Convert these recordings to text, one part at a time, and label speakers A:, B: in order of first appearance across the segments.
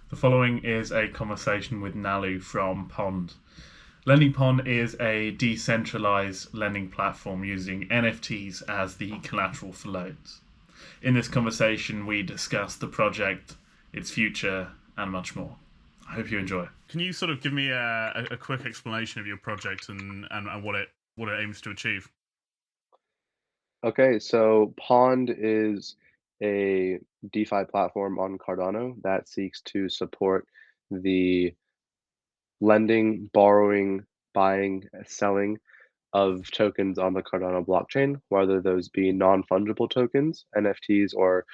A: The following is a conversation with Nalu from Pond. Lending Pond is a decentralized lending platform using NFTs as the collateral for loans. In this conversation, we discuss the project, its future, and much more. I hope you enjoy. Can you sort of give me a quick explanation of your project and what it aims to achieve?
B: Okay, so Pond is a DeFi platform on Cardano that seeks to support the lending, borrowing, buying, selling of tokens on the Cardano blockchain, whether those be non-fungible tokens, NFTs, or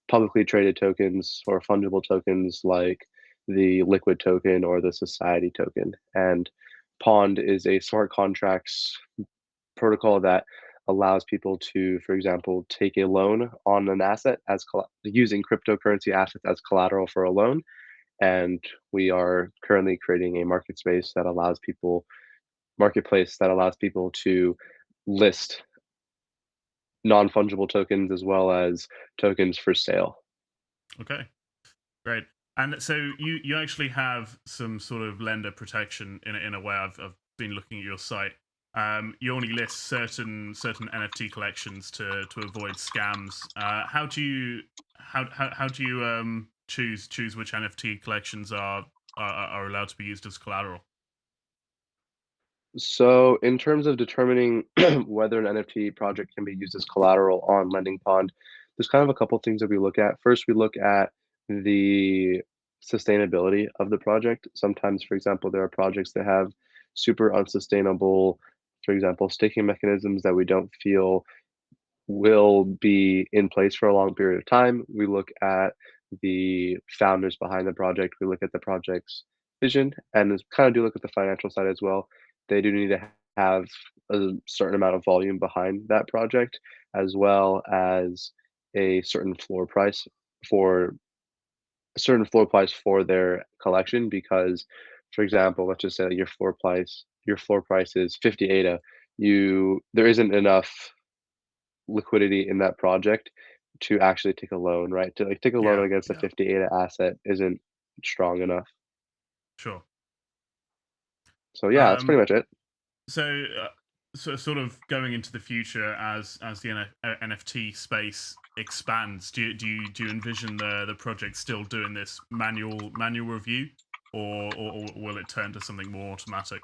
B: publicly traded tokens or fungible tokens like the liquid token or the society token. And Pond is a smart contracts protocol that allows people to, for example, take a loan on an asset as using cryptocurrency assets as collateral for a loan. And we are currently creating a marketplace that allows people to list non-fungible tokens as well as tokens for sale.
A: Okay, great. And so you actually have some sort of lender protection in a way. I've been looking at your site. You only list certain NFT collections to avoid scams. How do you how do you choose which NFT collections are allowed to be used as collateral?
B: So, in terms of determining whether an NFT project can be used as collateral on Lending Pond, there's kind of a couple things that we look at. First, we look at the sustainability of the project. Sometimes, for example, there are projects that have super unsustainable, for example, staking mechanisms that we don't feel will be in place for a long period of time. We look at the founders behind the project. We look at the project's vision and kind of do look at the financial side as well. They do need to have a certain amount of volume behind that project, as well as a certain floor price for their collection. Because, for example, let's just say that your floor price is 50 ADA. There isn't enough liquidity in that project to actually take a loan, right? To, like, take a loan
A: Yeah,
B: against a
A: yeah,
B: 50 ADA asset isn't strong enough.
A: sure.
B: So, yeah, that's pretty
A: Um,
B: much it.
A: so so sort of going into the future as the NFT space expands, do you envision the project still doing this manual review, or will it turn to something more automatic?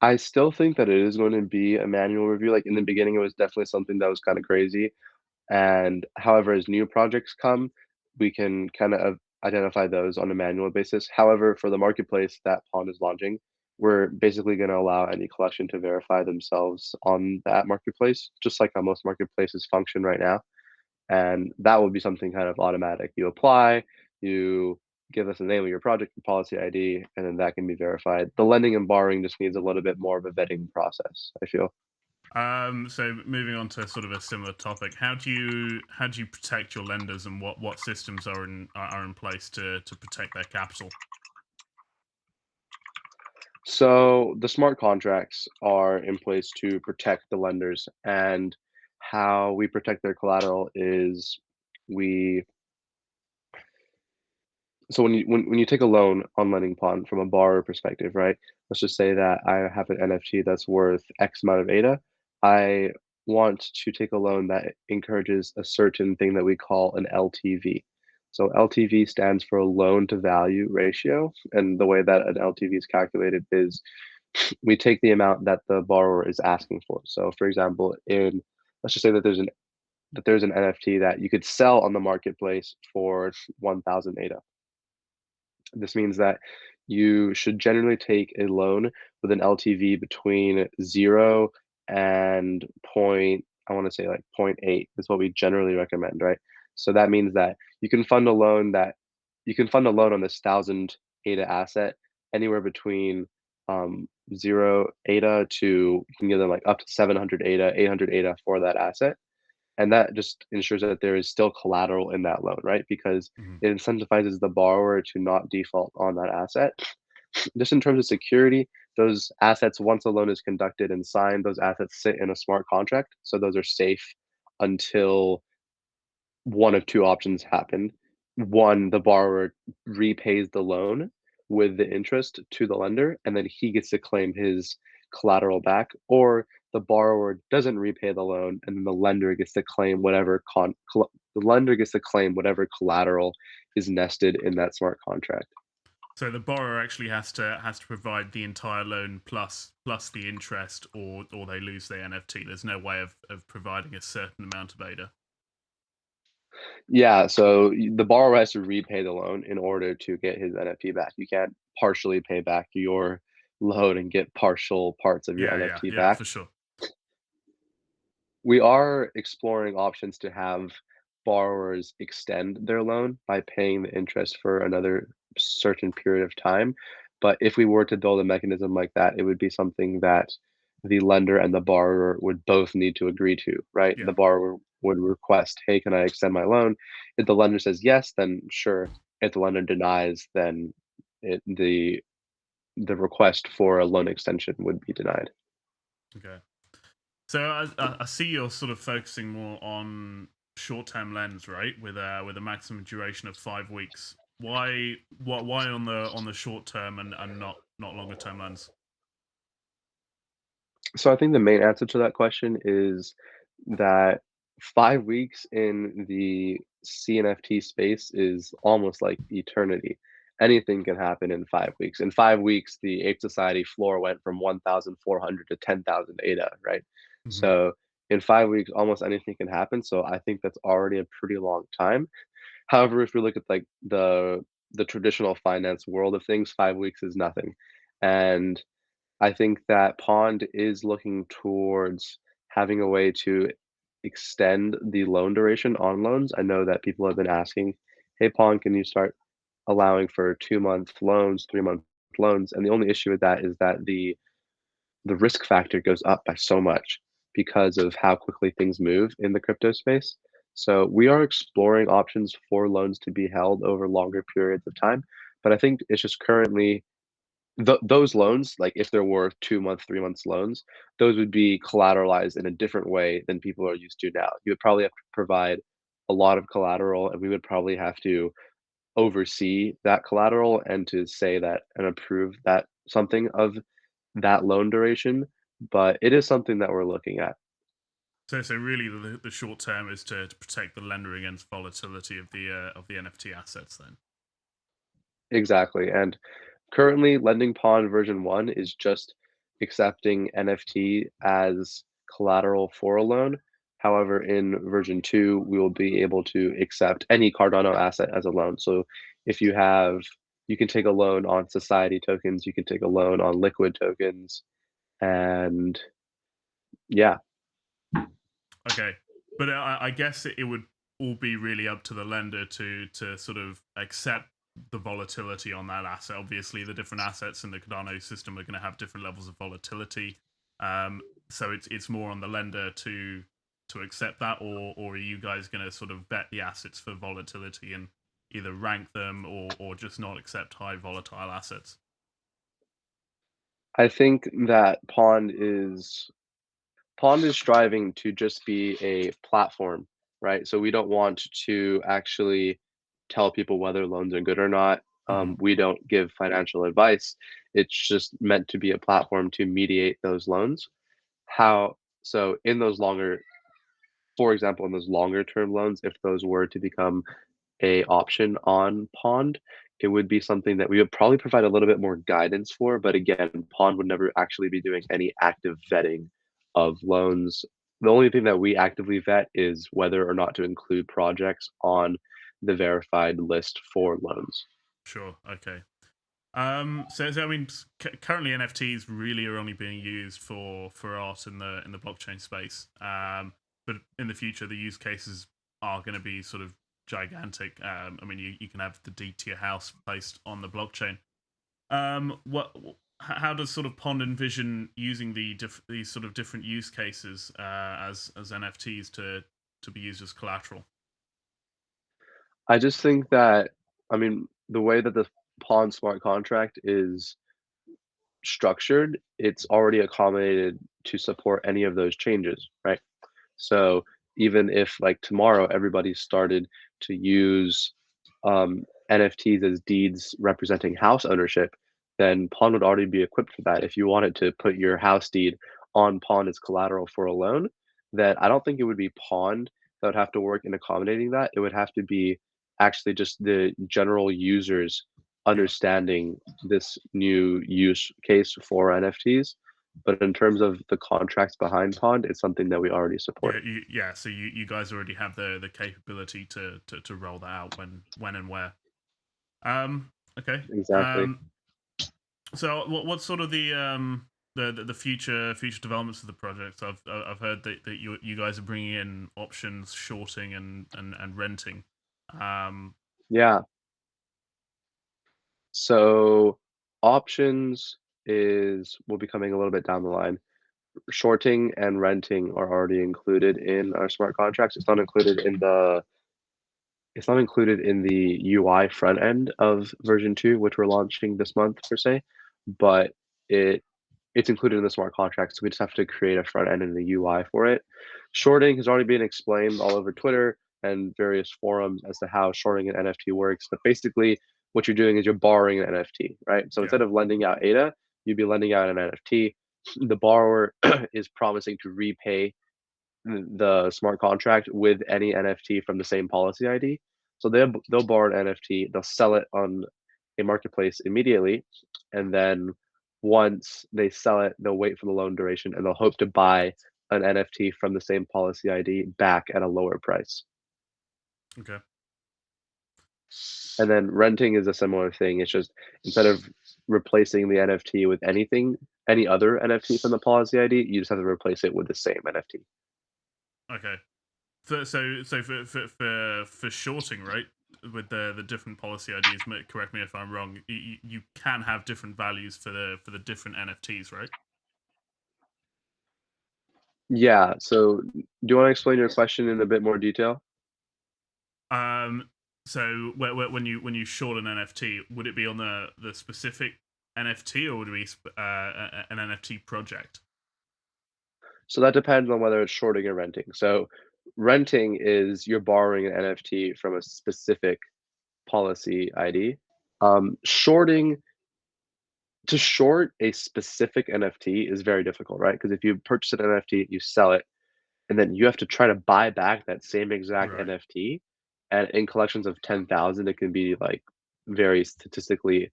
B: I still think that it is going to be a manual review. Like, in the beginning, it was definitely something that was kinda crazy, and however, as new projects come, we can kinda identify those on a manual basis. However, for the marketplace that Pond is launching, we're basically gonna allow any collection to verify themselves on that marketplace, just like how most marketplaces function right now. And that will be something kind of automatic. You apply, you give us the name of your project and policy ID, and then that can be verified. The lending and borrowing just needs a little bit more of a vetting process, I feel.
A: So moving on to sort of a similar topic, how do you protect your lenders, and what systems are in place to protect their capital?
B: So the smart contracts are in place to protect the lenders, and how we protect their collateral is we so when you take a loan on Lending Pond from a borrower perspective, right? Let's just say that I have an NFT that's worth X amount of ADA. I want to take a loan that encourages a certain thing that we call an LTV. So LTV stands for loan to value ratio, and the way that an LTV is calculated is we take the amount that the borrower is asking for. So, for example, in let's just say that there's an NFT that you could sell on the marketplace for 1,000 ADA. This means that you should generally take a loan with an LTV between 0 and I wanna say, like, point 0.8 is what we generally recommend, right? So that means that you can fund a loan on this 1,000 ADA asset anywhere between, 0 ADA to you can give them, like, up to 700 ADA, 800 ADA for that asset. And that just ensures that there is still collateral in that loan, right? Because
A: Mhm.
B: it incentivizes the borrower to not default on that asset. Just in terms of security, those assets, once a loan is conducted and signed, those assets sit in a smart contract. So those are safe until one of two options happen. one, the borrower repays the loan with the interest to the lender, and then he gets to claim his collateral back, or the borrower doesn't repay the loan, and then the lender gets to claim the lender gets to claim whatever collateral is nested in that smart contract.
A: So the borrower actually has to provide the entire loan plus the interest, or they lose their NFT. There's no way of providing a certain amount of ADA.
B: Yeah, so the borrower has to repay the loan in order to get his NFT back. You can't partially pay back your loan and get partial parts of your NFT
A: Yeah,
B: back.
A: for sure.
B: We are exploring options to have borrowers extend their loan by paying the interest for another certain period of time. But if we were to build a mechanism like that, it would be something that the lender and the borrower would both need to agree to, right?
A: Yeah.
B: The borrower would request, "Hey, can I extend my loan?" If the lender says yes, then sure. If the lender denies, then it, the request for a loan extension would be denied.
A: Okay. So I see you're sort of focusing more on short-term lens, right? With a maximum duration of 5 weeks. Why on the short term and not longer term lens?
B: So I think the main answer to that question is that 5 weeks in the CNFT space is almost like eternity. Anything can happen in 5 weeks. In 5 weeks, the Ape Society floor went from 1,400 to 10,000 ADA, right?
A: Hmm.
B: So in 5 weeks, almost anything can happen. So I think that's already a pretty long time. However, if we look at like the traditional finance world of things, 5 weeks is nothing. And I think that Pond is looking towards having a way to extend the loan duration on loans. I know that people have been asking, "Hey, Pond, can you start allowing for 2-month loans, 3-month loans?" And the only issue with that is that the risk factor goes up by so much because of how quickly things move in the crypto space. So we are exploring options for loans to be held over longer periods of time, but I think it's just currently those loans, like, if there were 2-month, 3 months loans, those would be collateralized in a different way than people are used to now. You would probably have to provide a lot of collateral, and we would probably have to oversee that collateral and to say that and approve that something of that loan duration, but it is something that we're looking at.
A: So really the short term is to protect the lender against volatility of the NFT assets. Then.
B: Exactly, and currently, Lending Pond version 1 is just accepting NFT as collateral for a loan. However, in version 2, we will be able to accept any Cardano asset as a loan. So if you can take a loan on society tokens, you can take a loan on liquid tokens, and yeah.
A: Okay, but I guess it would all be really up to the lender to sort of accept the volatility on that asset. Obviously, the different assets in the Cardano system are going to have different levels of volatility. So it's more on the lender to accept that, or are you guys going to sort of vet the assets for volatility and either rank them or just not accept high volatile assets?
B: I think that Pond is striving to just be a platform, right? So we don't want to actually tell people whether loans are good or not.
A: Hmm.
B: We don't give financial advice. It's just meant to be a platform to mediate those loans. How so in those longer, for example, in those longer term loans, if those were to become a option on Pond, it would be something that we would probably provide a little bit more guidance for, but again, Pond would never actually be doing any active vetting of loans. The only thing that we actively vet is whether or not to include projects on the verified list for loans.
A: Sure. Okay. So I mean, currently NFTs really are only being used for art in the blockchain space. But in the future, the use cases are going to be sort of gigantic. I mean, you can have the deed to your house placed on the blockchain. How does sort of Pond envision using these sort of different use cases as NFTs to be used as collateral?
B: I just think that, I mean, the way that the Pond smart contract is structured, it's already accommodated to support any of those changes, right? So even if like tomorrow everybody started to use NFTs as deeds representing house ownership, then Pawn would already be equipped for that. If you wanted to put your house deed on Pawn as collateral for a loan, then I don't think it would be Pawn that would have to work in accommodating that. It would have to be actually just the general users
A: Yeah.
B: understanding this new use case for NFTs. But in terms of the contracts behind Pond, it's something that we already support.
A: Yeah. So you guys already have the capability to roll that out when and where. Okay.
B: Exactly.
A: So what's sort of the future developments of the project? I've heard that you guys are bringing in options, shorting, and renting. Um,
B: Yeah. So options is will be coming a little bit down the line. Shorting and renting are already included in our smart contracts. It's not included in the UI front end of version 2, which we're launching this month per se, but it it's included in the smart contract, so we just have to create a front end and the UI for it. Shorting has already been explained all over Twitter and various forums as to how shorting an NFT works, but basically what you're doing is you're borrowing an NFT, right? So
A: yeah.
B: instead of lending out ADA, you'd be lending out an NFT. The borrower is promising to repay the smart contract with any NFT from the same policy ID. So they'll borrow an NFT, they'll sell it on a marketplace immediately, and then once they sell it, they'll wait for the loan duration and they'll hope to buy an NFT from the same policy ID back at a lower price.
A: Okay.
B: And then renting is a similar thing. It's just instead of replacing the NFT with any other NFT from the policy ID, you just have to replace it with the same NFT.
A: Okay. So for shorting, right? With the different policy IDs, correct me if I'm wrong. You can have different values for the different NFTs, right?
B: Yeah. So do you want to explain your question in a bit more detail?
A: Um, so when you short an NFT, would it be on the specific NFT or would it be an NFT project?
B: So that depends on whether it's shorting or renting. So renting is you're borrowing an NFT from a specific policy ID. Shorting to short a specific NFT is very difficult, right? Because if you purchase an NFT, you sell it, and then you have to try to buy back that same exact
A: Right.
B: NFT. And in collections of 10,000, it can be like very statistically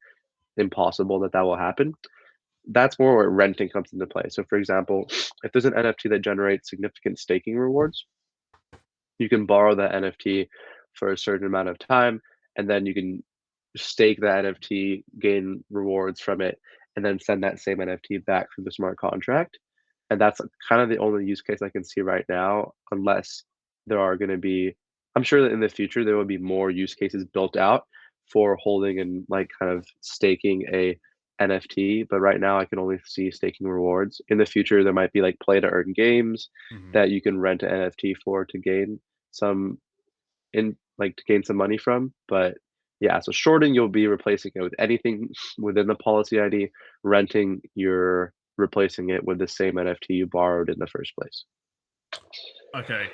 B: impossible that that will happen. That's more where renting comes into play. So, for example, if there's an NFT that generates significant staking rewards, you can borrow that NFT for a certain amount of time, and then you can stake that NFT, gain rewards from it, and then send that same NFT back through the smart contract. And that's kind of the only use case I can see right now, unless there are going to be, I'm sure that in the future there will be more use cases built out for holding and like kind of staking a NFT. But right now I can only see staking rewards. In the future, there might be like play to earn games
A: Hmm.
B: that you can rent an NFT for to gain some to gain some money from. But yeah, so shorting, you'll be replacing it with anything within the policy ID. Renting, you're replacing it with the same NFT you borrowed in the first place.
A: Okay.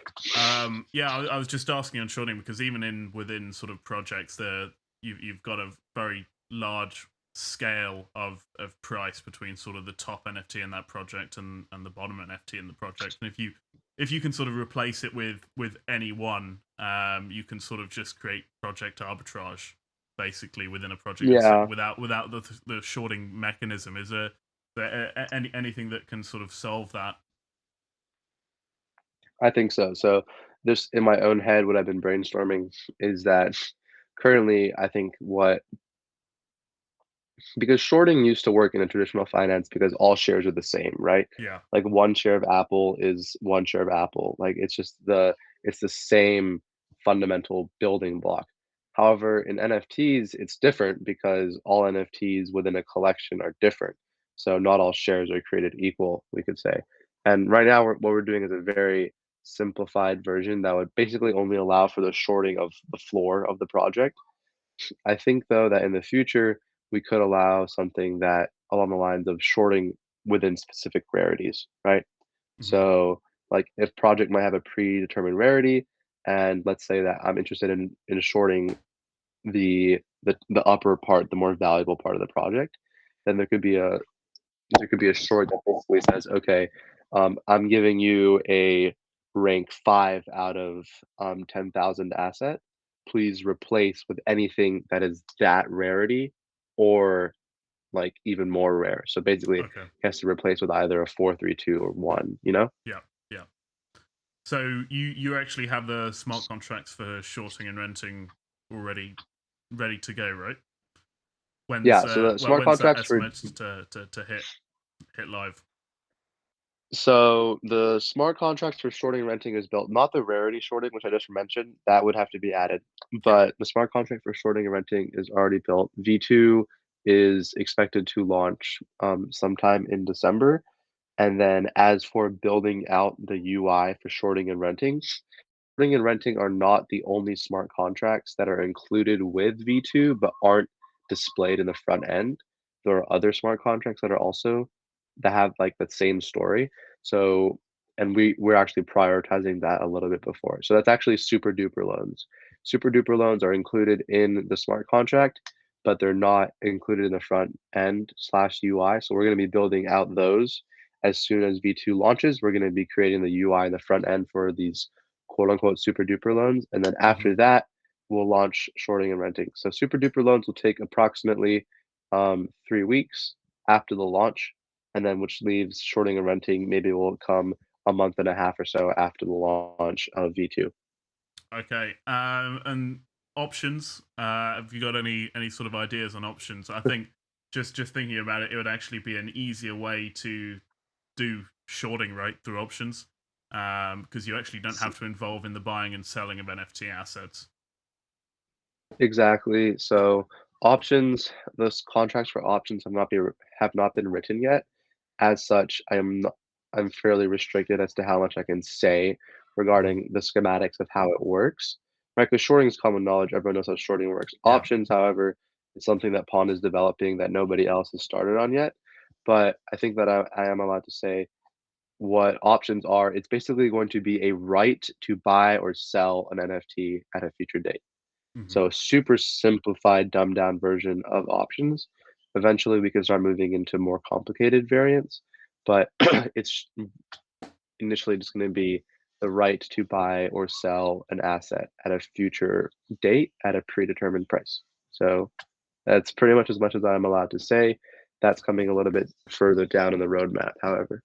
A: Yeah, I was just asking on shorting because even within sort of projects, you've got a very large scale of price between sort of the top NFT in that project and the bottom NFT in the project. And if you can sort of replace it with any one, you can sort of just create project arbitrage basically within a project and
B: Yeah,
A: without the shorting mechanism. Is there anything that can sort of solve that?
B: I think so. So this in my own head, what I've been brainstorming is that currently I think what because shorting used to work in a traditional finance because all shares are the same, right?
A: Yeah.
B: Like one share of Apple is one share of Apple. Like it's the same fundamental building block. However, in NFTs, it's different because all NFTs within a collection are different. So not all shares are created equal, we could say. And right now, what we're doing is a very simplified version that would basically only allow for the shorting of the floor of the project. I think though that in the future we could allow something that along the lines of shorting within specific rarities, right?
A: Hmm.
B: So like if project might have a predetermined rarity, and let's say that I'm interested in shorting the upper part, the more valuable part of the project, then there could be a short that basically says, okay, I'm giving you a rank 5 out of 10,000 asset. Please replace with anything that is that rarity or like even more rare. So basically, it
A: Okay.
B: has to replace with either a 432 or 1, you know?
A: Yeah. Yeah. So you actually have the smart contracts for shorting and renting already ready to go, right?
B: Yeah, so the smart
A: When's that
B: contracts for
A: estimated to hit live?
B: So the smart contracts for shorting and renting is built, not the rarity shorting, which I just mentioned, that would have to be added.
A: Yeah.
B: But the smart contract for shorting and renting is already built. V2 is expected to launch sometime in December. And then as for building out the UI for shorting and renting are not the only smart contracts that are included with V2, but aren't displayed in the front end. There are other smart contracts that are also that have like the same story. So, and we're actually prioritizing that a little bit before. So that's actually super duper loans. Super duper loans are included in the smart contract, but they're not included in the front end slash UI. So we're going to be building out those as soon as V2 launches. We're going to be creating the UI in the front end for these quote unquote super duper loans. And then
A: Hmm.
B: after that, we'll launch shorting and renting. So super duper loans will take approximately 3 weeks after the launch, and then which leaves shorting and renting maybe will come a month and a half or so after the launch of V2.
A: Okay. And options. Have you got any sort of ideas on options? I think just thinking about it, it would actually be an easier way to do shorting right through options, because you actually don't have to involve in the buying and selling of NFT assets.
B: Exactly. So options, those contracts for options have not been written yet. As such, I'm fairly restricted as to how much I can say
A: Hmm.
B: regarding the schematics of how it works. Right, because shorting is common knowledge. Everyone knows how shorting works.
A: Yeah.
B: Options, however, is something that Pond is developing that nobody else has started on yet. But I think that I am allowed to say what options are. It's basically going to be a right to buy or sell an NFT at a future date.
A: Hmm.
B: So super simplified, dumbed down version of options. Eventually, we can start moving into more complicated variants, but it's initially just going to be the right to buy or sell an asset at a future date at a predetermined price. So that's pretty much as I'm allowed to say. That's coming a little bit further down in the roadmap, however.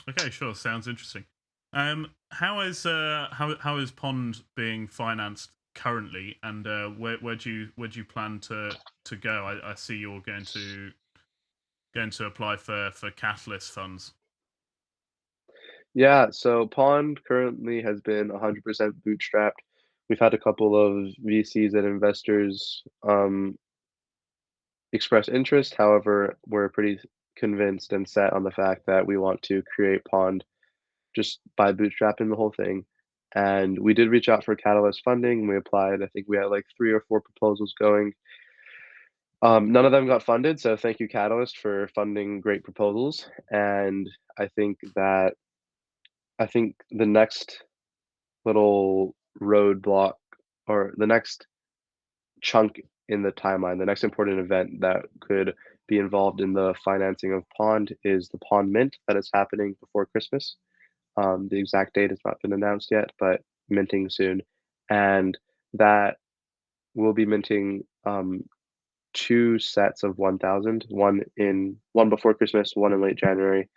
A: Okay, sure. Sounds interesting. How is Pond being financed currently, and where do you plan to go? I see you're going to apply for Catalyst funds.
B: Yeah, so Pond currently has been 100% bootstrapped. We've had a couple of VCs and investors express interest. However, we're pretty convinced and set on the fact that we want to create Pond just by bootstrapping the whole thing. And we did reach out for Catalyst funding. We applied. I think we had like 3 or 4 proposals going. None of them got funded, so thank you, Catalyst, for funding great proposals. And I think that I think the next little roadblock or the next chunk in the timeline, the next important event that could be involved in the financing of Pond is the Pond Mint that is happening before Christmas. The exact date has not been announced yet, but minting soon. And that will be minting 2 sets of 1,000, one before Christmas, one in late January,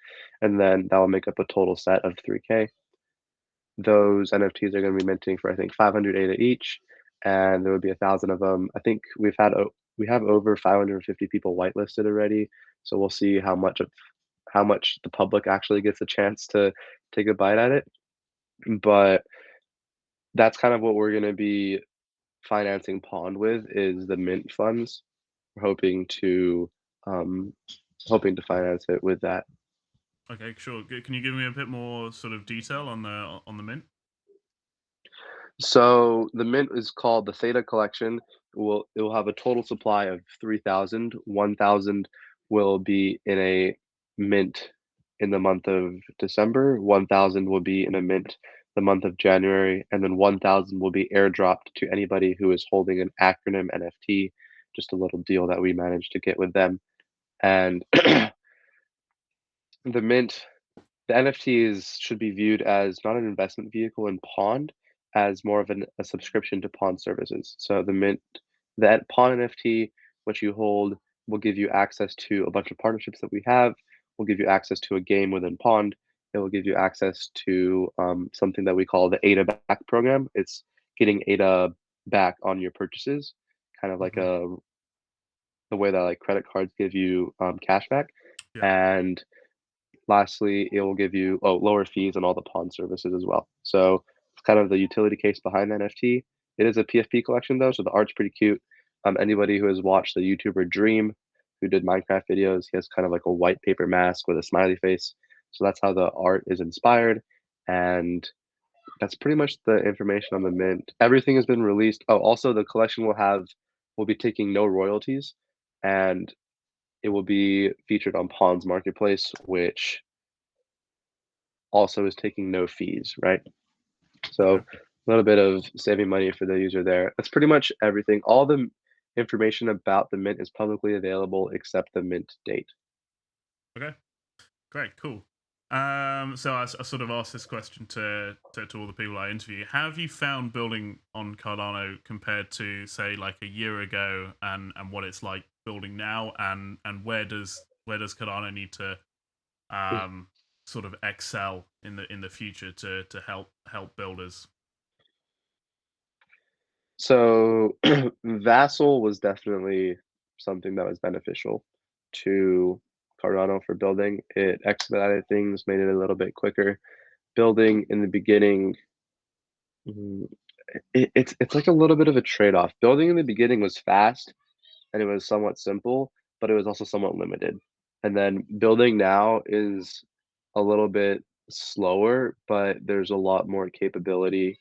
B: and then that will make up a total set of 3K. Those NFTs are going to be minting for I think 500 ADA each, and there would be 1,000 of them. I think we have over 550 people whitelisted already, so we'll see how much the public actually gets a chance to take a bite at it. But that's kind of what we're going to be financing Pond with is the mint funds. We're um, hoping to finance it with that.
A: Okay, sure. Can you give me a bit more sort of detail on the mint?
B: So the mint is called the Theta Collection. It will have a total supply of 3,000. 1,000 will be in a mint in the month of December. 1,000 will be in a mint the month of January, and then 1,000 will be airdropped to anybody who is holding an acronym NFT, just a little deal that we managed to get with them. And the mint, the NFTs should be viewed as not an investment vehicle in Pond, as more of a subscription to Pond services. So the mint, that Pond NFT, which you hold, will give you access to a bunch of partnerships that we have. Will give you access to a game within Pond. It will give you access to something that we call the ADA back program. It's getting ADA back on your purchases, kind of like
A: Hmm.
B: the way that like credit cards give you cash back.
A: Yeah.
B: And lastly, it will give you lower fees on all the pawn services as well. So it's kind of the utility case behind the NFT. It is a PFP collection though, so the art's pretty cute. Anybody who has watched the YouTuber Dream, who did Minecraft videos, he has kind of like a white paper mask with a smiley face. So that's how the art is inspired. And that's pretty much the information on the mint. Everything has been released. Oh, also the collection will be taking no royalties, and it will be featured on Pawns Marketplace, which also is taking no fees, right?
A: Okay.
B: So a little bit of saving money for the user there. That's pretty much everything. All the information about the mint is publicly available except the mint date.
A: Okay. Great. Cool. So I sort of asked this question to all the people I interview. How have you found building on Cardano compared to say like a year ago, and what it's like building now, and where does Cardano need to um sort of excel in the future to help builders?
B: So Vassal was definitely something that was beneficial to Cardano for building. It expedited things, made it a little bit quicker. Building in the beginning, mm, it's like a little bit of a trade-off. Building in the beginning was fast and it was somewhat simple, but it was also somewhat limited. And then building now is a little bit slower, but there's a lot more capability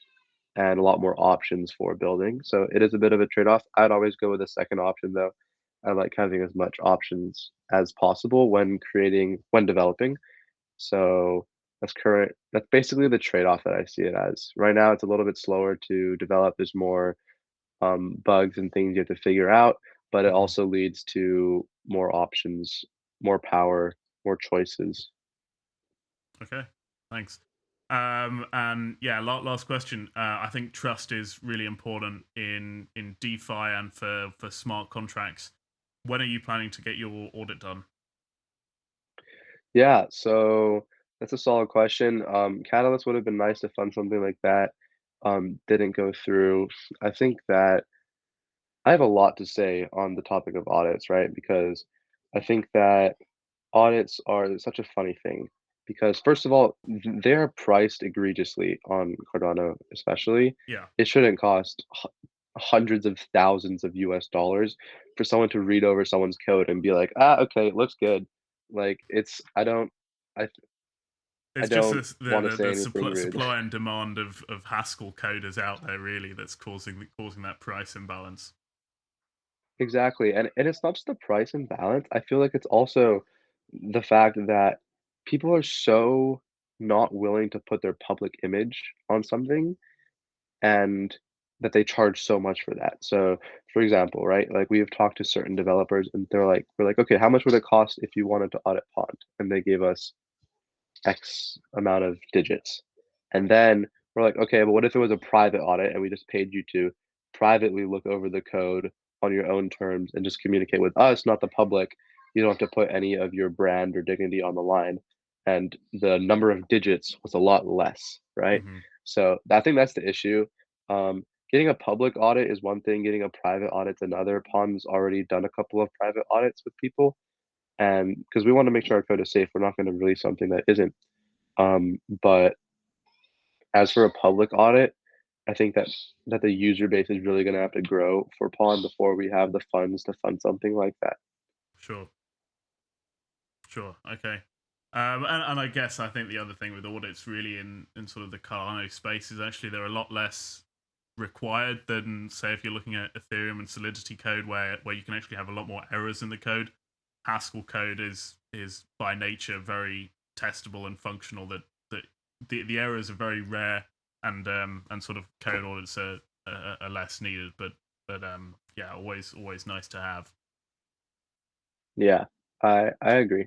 B: and a lot more options for building. So it is a bit of a trade-off. I'd always go with the second option though. I like having as much options as possible when developing. So that's basically the trade-off that I see it as. Right now it's a little bit slower to develop. There's more bugs and things you have to figure out, but it
A: Hmm.
B: also leads to more options, more power, more choices.
A: Okay, thanks. And yeah, last question. I think trust is really important in DeFi and for smart contracts. When are you planning to get your audit done?
B: Yeah, so that's a solid question. Catalyst would have been nice to fund something like that. Didn't go through. I think that I have a lot to say on the topic of audits, right? Because I think that audits are such a funny thing because first of all, they are priced egregiously on Cardano, especially.
A: Yeah,
B: It shouldn't cost hundreds of thousands of US dollars for someone to read over someone's code and be like, ah, okay, it looks good. Like I I
A: it's just
B: don't
A: this,
B: want to say
A: the
B: anything rude.
A: supply and demand of Haskell coders out there really that's causing that price imbalance.
B: Exactly, and it's not just the price imbalance. I feel like it's also the fact that people are so not willing to put their public image on something and that they charge so much for that. So, for example, right, like we have talked to certain developers and we're like, okay, how much would it cost if you wanted to audit Pond? And they gave us X amount of digits. And then we're like, okay, but what if it was a private audit and we just paid you to privately look over the code on your own terms and just communicate with us, not the public? You don't have to put any of your brand or dignity on the line. And the number of digits was a lot less, right?
A: Hmm.
B: So I think that's the issue. Getting a public audit is one thing, getting a private audit's another. Pond's already done a couple of private audits with people. And because we want to make sure our code is safe, we're not going to release something that isn't. But as for a public audit, I think that the user base is really gonna have to grow for Pawn before we have the funds to fund something like that.
A: Sure. Sure. Okay. And I guess I think the other thing with audits really in sort of the Cardano space is actually they're a lot less required than say if you're looking at Ethereum and Solidity code where you can actually have a lot more errors in the code. Haskell code is by nature very testable and functional. That the errors are very rare and sort of code audits are less needed, but yeah, always nice to have.
B: Yeah, I agree.